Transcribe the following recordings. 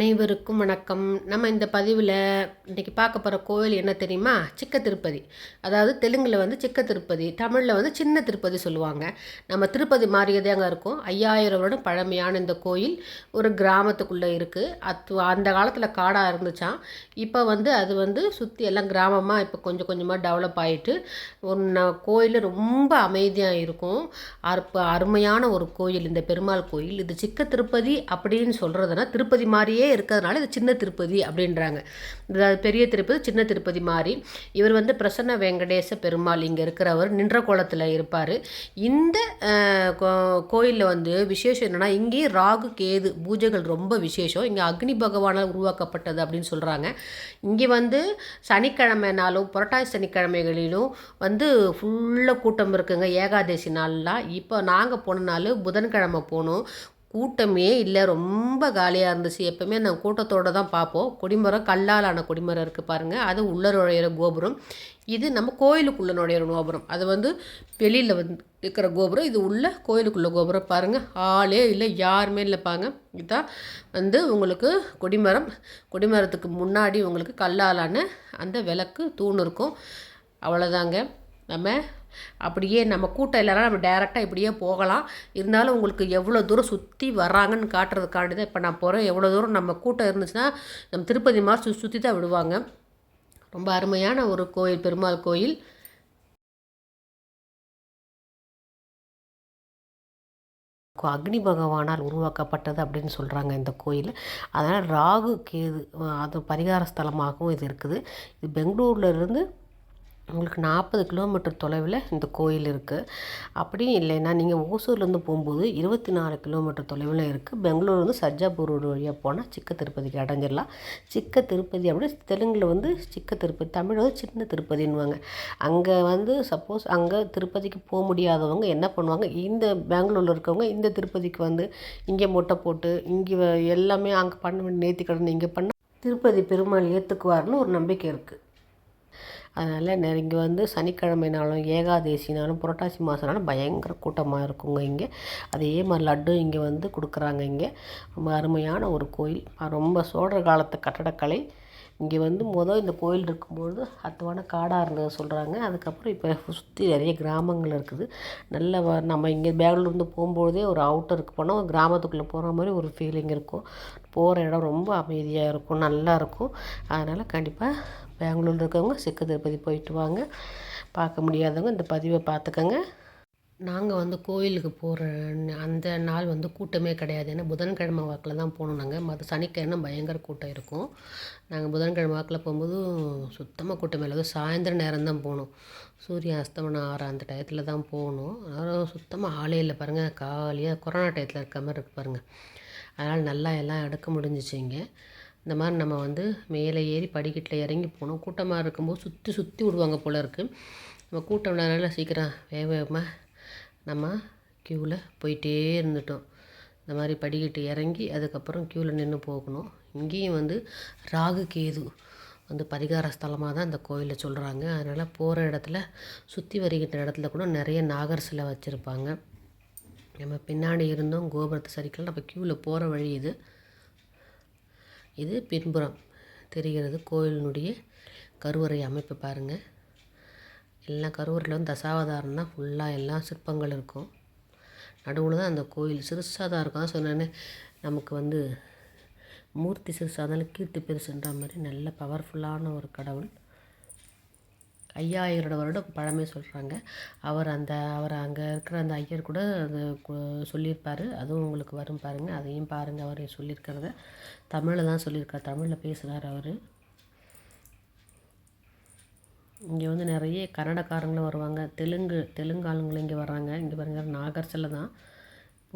அனைவருக்கும் வணக்கம். நம்ம இந்த பதிவில் இன்றைக்கி பார்க்க போகிற கோவில் என்ன தெரியுமா? சிக்க திருப்பதி. அதாவது தெலுங்கில் வந்து சிக்க திருப்பதி, தமிழில் வந்து சின்ன திருப்பதி சொல்லுவாங்க. நம்ம திருப்பதி மாதிரியே அங்கே இருக்கும். 5000 வருடம் பழமையான இந்த கோயில் ஒரு கிராமத்துக்குள்ளே இருக்குது. அந்த காலத்தில் காடாக இருந்துச்சான். இப்போ வந்து அது வந்து சுற்றி எல்லாம் கிராமமாக இப்போ கொஞ்சம் கொஞ்சமாக டெவலப் ஆகிட்டு கோயில் ரொம்ப அமைதியாக இருக்கும். அருமையான ஒரு கோயில் இந்த பெருமாள் கோயில். இது சிக்க திருப்பதி அப்படின்னு சொல்கிறதுனா திருப்பதி மாதிரியே இருக்கிறதுனால இது சின்ன திருப்பதி அப்படின்றாங்க. பெரிய திருப்பதி சின்ன திருப்பதி மாதிரி. இவர் வந்து பிரசன்ன வெங்கடேச பெருமாள் இங்கே இருக்கிறவர் நின்ற கோலத்தில் இருப்பார். இந்த கோயிலில் வந்து விசேஷம் என்னென்னா, இங்கேயும் ராகு கேது பூஜைகள் ரொம்ப விசேஷம். இங்கே அக்னி பகவானால் உருவாக்கப்பட்டது அப்படின்னு சொல்கிறாங்க. இங்கே வந்து சனிக்கிழமைனாலும் புரட்டாசி சனிக்கிழமைகளிலும் வந்து ஃபுல்லாக கூட்டம் இருக்குங்க. ஏகாதசி நாள்லாம். இப்போ நாங்கள் போன நாள் புதன்கிழமை போனோம். கூட்டமே இல்லை, ரொம்ப காலியாக இருந்துச்சு. எப்போவுமே நாங்கள் கூட்டத்தோடு தான் பார்ப்போம். கொடிமரம் கல்லாலான கொடிமரம் இருக்குது பாருங்கள், அது உள்ள நுழையிற கோபுரம். இது நம்ம கோயிலுக்குள்ளே நுழையிற கோபுரம். அது வந்து வெளியில் வந்து இருக்கிற கோபுரம். இது உள்ள கோயிலுக்குள்ளே கோபுரம் பாருங்கள். ஆளே இல்லை, யாருமே இல்லைப்பாங்க. இதுதான் வந்து உங்களுக்கு கொடிமரம். கொடிமரத்துக்கு முன்னாடி உங்களுக்கு கல்லாலான அந்த விளக்கு தூண் இருக்கும். அவ்வளோதாங்க. நம்ம அப்படியே நம்ம கூட்டம் இல்லைனா நம்ம டைரெக்டாக இப்படியே போகலாம். இருந்தாலும் உங்களுக்கு எவ்வளோ தூரம் சுற்றி வர்றாங்கன்னு காட்டுறதுக்காண்டி தான் இப்போ நான் போகிறேன். எவ்வளோ தூரம் நம்ம கூட்டம் இருந்துச்சுன்னா நம்ம திருப்பதி மாதிரி சுற்றி தான் விடுவாங்க. ரொம்ப அருமையான ஒரு கோயில், பெருமாள் கோயில். அக்னி பகவானால் உருவாக்கப்பட்டது அப்படின்னு சொல்கிறாங்க இந்த கோயில். அதனால் ராகு கேது அது பரிகார ஸ்தலமாகவும் இது இருக்குது. இது பெங்களூர்லேருந்து உங்களுக்கு 40 கிலோமீட்டர் தொலைவில் இந்த கோயில் இருக்குது. அப்படியும் இல்லைன்னா நீங்கள் ஓசூர்லேருந்து போகும்போது 24 கிலோமீட்டர் தொலைவில் இருக்குது. பெங்களூர்லேருந்து சர்ஜாபூர் ரோடு வழியாக போனால் சிக்க திருப்பதிக்கு அடைஞ்சிடலாம். சிக்க திருப்பதி அப்படி தெலுங்கில் வந்து சிக்க திருப்பதி, தமிழ் வந்து சின்ன திருப்பதின்னுவாங்க. அங்கே வந்து சப்போஸ் அங்கே திருப்பதிக்கு போக முடியாதவங்க என்ன பண்ணுவாங்க, இந்த பெங்களூரில் இருக்கவங்க இந்த திருப்பதிக்கு வந்து இங்கே மொட்டை போட்டு இங்கே எல்லாமே அங்கே பண்ண வேண்டிய நேர்த்திக்கடன் இங்கே பண்ணால் திருப்பதி பெருமாள் ஏற்றுக்குவார்னு ஒரு நம்பிக்கை இருக்குது. அதனால் இங்கே வந்து சனிக்கிழமைனாலும் ஏகாதசினாலும் புரட்டாசி மாதம்னாலும் பயங்கர கூட்டமாக இருக்குங்க இங்கே. அதே மாதிரி லட்டு இங்கே வந்து கொடுக்குறாங்க. இங்கே ரொம்ப அருமையான ஒரு கோயில். ரொம்ப சோழர் காலத்து கட்டடக்கலை. இங்கே வந்து இந்த கோயில் இருக்கும்பொழுது அத்துவான காடாக இருந்தது சொல்கிறாங்க. அதுக்கப்புறம் இப்போ சுற்றி நிறைய கிராமங்கள் இருக்குது. நல்ல நம்ம இங்கே பெங்களூர்லேருந்து போகும்போதே ஒரு அவுட்டருக்கு போனால் ஒரு கிராமத்துக்குள்ளே போகிற மாதிரி ஒரு ஃபீலிங் இருக்கும். போகிற இடம் ரொம்ப அமைதியாக இருக்கும், நல்லாயிருக்கும். அதனால் கண்டிப்பாக பெங்களூரில் இருக்கவங்க சிக்க திருப்பதி போயிட்டு வாங்க. பார்க்க முடியாதவங்க இந்த பதிவை பார்த்துக்கோங்க. நாங்கள் வந்து கோயிலுக்கு போகிற அந்த நாள் வந்து கூட்டமே கிடையாது. ஏன்னா புதன்கிழமை வாக்கில் தான் போகணும். நாங்கள் சனிக்கிழமை பயங்கர கூட்டம் இருக்கும். நாங்கள் புதன்கிழமை வாக்கில் போகும்போது சுத்தமாக கூட்டமே இல்லை. சாயந்தரம் நேரம் தான் போகணும். சூரிய அஸ்தமனம் ஆகிற அந்த டயத்தில் தான் போகணும். அதனால் சுத்தமாக ஆளே இல்லை பாருங்கள். காலியாக கொரோனா டயத்தில் இருக்க மாதிரி இருக்குது பாருங்கள். அதனால் நல்லா எல்லாம் எடுக்க முடிஞ்சிச்சு இங்கே. இந்த மாதிரி நம்ம வந்து மேலே ஏறி படிக்கட்டில் இறங்கி போகணும். கூட்டமாக இருக்கும்போது சுற்றி விடுவாங்க போல் இருக்குது. நம்ம கூட்டம் விடாதனால சீக்கிரம் வேகமாக நம்ம க்யூவில் போயிட்டே இருந்துட்டோம். இந்த மாதிரி படிக்கட்டு இறங்கி அதுக்கப்புறம் க்யூவில் நின்று போகணும். இங்கேயும் வந்து ராகு கேது வந்து பரிகார ஸ்தலமாக தான் இந்த கோயிலில் சொல்கிறாங்க. அதனால் போகிற இடத்துல சுற்றி வருகின்ற இடத்துல கூட நிறைய நாகர் சிலை வச்சுருப்பாங்க. நம்ம பின்னாடி இருந்தோம் கோபுரத்தை சரிக்கலாம். நம்ம க்யூவில் போகிற வழி இது பின்புறம் தெரிகிறது கோயிலினுடைய கருவறை அமைப்பு பாருங்கள். எல்லாம் கருவறையில் வந்து தசாவதாரம் தான் ஃபுல்லாக எல்லாம் சிற்பங்கள் இருக்கும். நடுவில் தான் அந்த கோயில் சிறுசாக தான் இருக்கும். தான் சொன்னேன்னு நமக்கு வந்து மூர்த்தி சிறுசாக இருந்தாலும் கீர்த்தி பெருசுன்ற மாதிரி நல்ல பவர்ஃபுல்லான ஒரு கடவுள். 5000 வருடம் பழமை சொல்கிறாங்க. அவர் அங்கே இருக்கிற அந்த ஐயர் கூட அது சொல்லியிருப்பார். அதுவும் உங்களுக்கு வரும் பாருங்கள். அதையும் பாருங்கள். அவர் சொல்லியிருக்கிறத தமிழில் தான் சொல்லியிருக்கார். தமிழில் பேசுகிறார் அவர். இங்கே வந்து நிறைய கன்னடக்காரங்களும் வருவாங்க. தெலுங்கு ஆளுங்களும் இங்கே வர்றாங்க. இங்கே பாருங்கள் நாகர் சிலை தான்.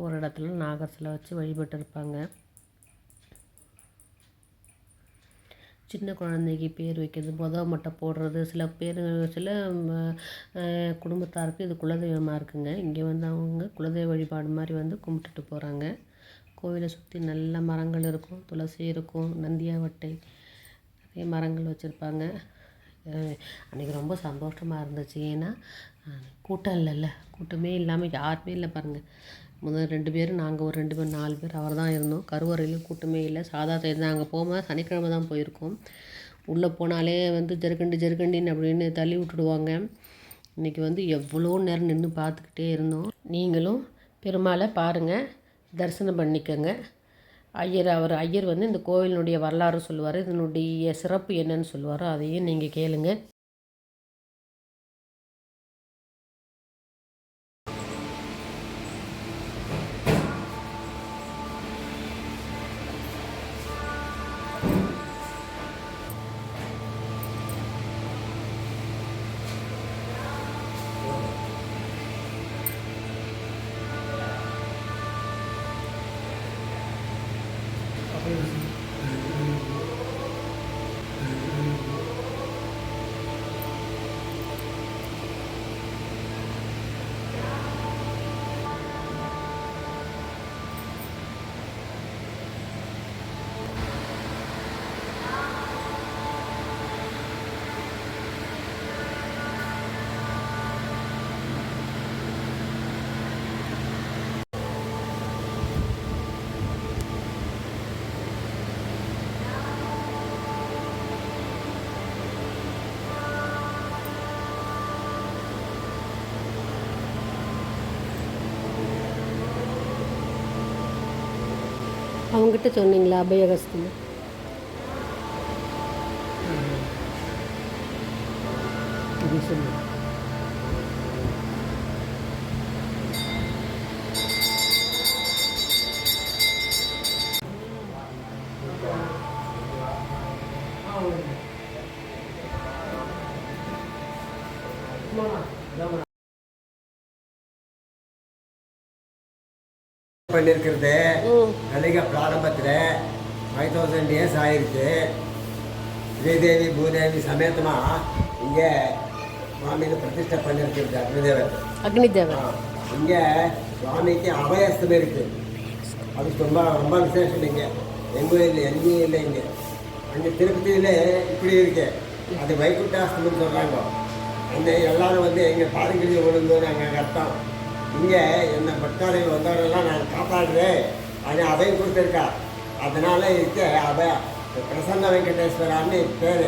ஒரு இடத்துல நாகர் சிலை வச்சு வழிபட்டு இருப்பாங்க. சின்ன குழந்தைக்கு பேர் வைக்கிறது, மட்டை போடுறது, சில குடும்பத்தாருக்கு இது குலதெய்வமாக இருக்குங்க. இங்கே வந்து அவங்க குலதெய்வ வழிபாடு மாதிரி வந்து கும்பிட்டுட்டு போகிறாங்க. கோவிலை சுற்றி நல்ல மரங்கள் இருக்கும், துளசி இருக்கும், நந்தியாவட்டை நிறைய மரங்கள் வச்சுருப்பாங்க. அன்றைக்கி ரொம்ப சந்தோஷமாக இருந்துச்சு. ஏன்னா கூட்டம் இல்லைல்ல, கூட்டமே இல்லாமல் யாருமே இல்லை பாருங்கள். முதல் 2 பேர், நாங்கள் ஒரு 2 பேர், 4 பேர் அவர் தான் இருந்தோம். கருவறையிலும் கூட்டமே இல்லை. சாதா சைடு தான். அங்கே போகும்போது சனிக்கிழமை தான் போயிருக்கோம். உள்ளே போனாலே வந்து ஜருகண்டின்னு அப்படின்னு தள்ளி விட்டுடுவாங்க. இன்றைக்கி வந்து எவ்வளோ நேரம் நின்று பார்த்துக்கிட்டே இருந்தோம். நீங்களும் பெருமாளை பாருங்கள், தரிசனம் பண்ணிக்கோங்க. ஐயர் வந்து இந்த கோவிலினுடைய வரலாறு சொல்லுவார். இதனுடைய சிறப்பு என்னன்னு சொல்லுவாரோ அதையும் நீங்கள் கேளுங்க. அவங்ககிட்ட சொன்னீங்களா அபயகஸ்தம்? இது சொல்லு. பண்ணியிருக்கிறது கலிக பிராரம்பத்தில் 5000 இயர்ஸ் ஆயிருக்கு. ஸ்ரீதேவி பூதேவி சமேதமாக இங்கே சுவாமிக்கு பிரதிஷ்டை பண்ணியிருக்கிறது அக்னிதேவர். இங்கே சுவாமிக்கு அபயஸ்தம் இருக்குது. அது ரொம்ப ரொம்ப விசேஷம். இங்கே எங்கள் இல்லை, எங்கேயும் இல்லை. இங்கே அங்கே திருப்பதியில் இப்படி இருக்கு, அது வைகுண்டாஸ்தம்னு சொல்கிறாங்க. அந்த எல்லாரும் வந்து எங்கள் பாரம்பரிய ஒழுங்கு நாங்கள் அர்த்தம். இங்கே என்ன பக்தர்கள் வந்தவரெல்லாம் நான் காப்பாடுறேன், அது அபயம் கொடுத்துருக்கா. அதனால இருக்க பிரசன்ன வெங்கடேஸ்வரான்னு பேர்.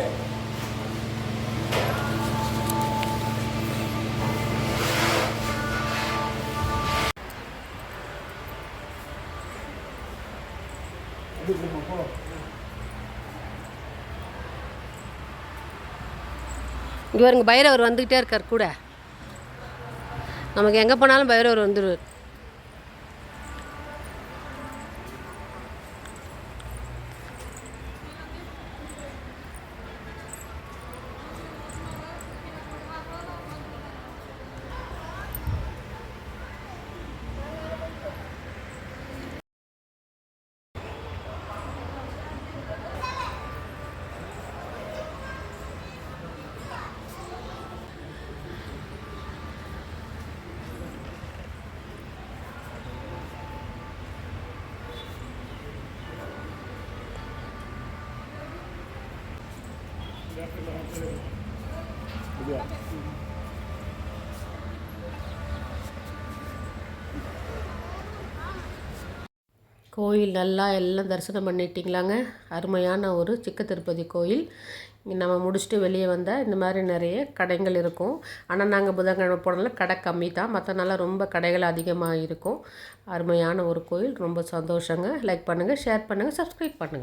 இங்கே பாருங்க, பைரவர் வந்துக்கிட்டே இருக்கார் கூட. நமக்கு எங்கே போனாலும் பைரவர் வந்துடுவார். கோயில் நல்லா எல்லாம் தரிசனம் பண்ணிட்டிங்களாங்க. அருமையான ஒரு சிக்க திருப்பதி கோயில். நம்ம முடிச்சுட்டு வெளியே வந்தால் இந்த மாதிரி நிறைய கடைகள் இருக்கும். ஆனால் நாங்கள் புதன்கிழமை போனதில் கடை கம்மி தான், மற்ற நாளாக ரொம்ப கடைகள் அதிகமாக இருக்கும். அருமையான ஒரு கோயில். ரொம்ப சந்தோஷங்க. லைக் பண்ணுங்கள், ஷேர் பண்ணுங்கள், சப்ஸ்கிரைப் பண்ணுங்கள்.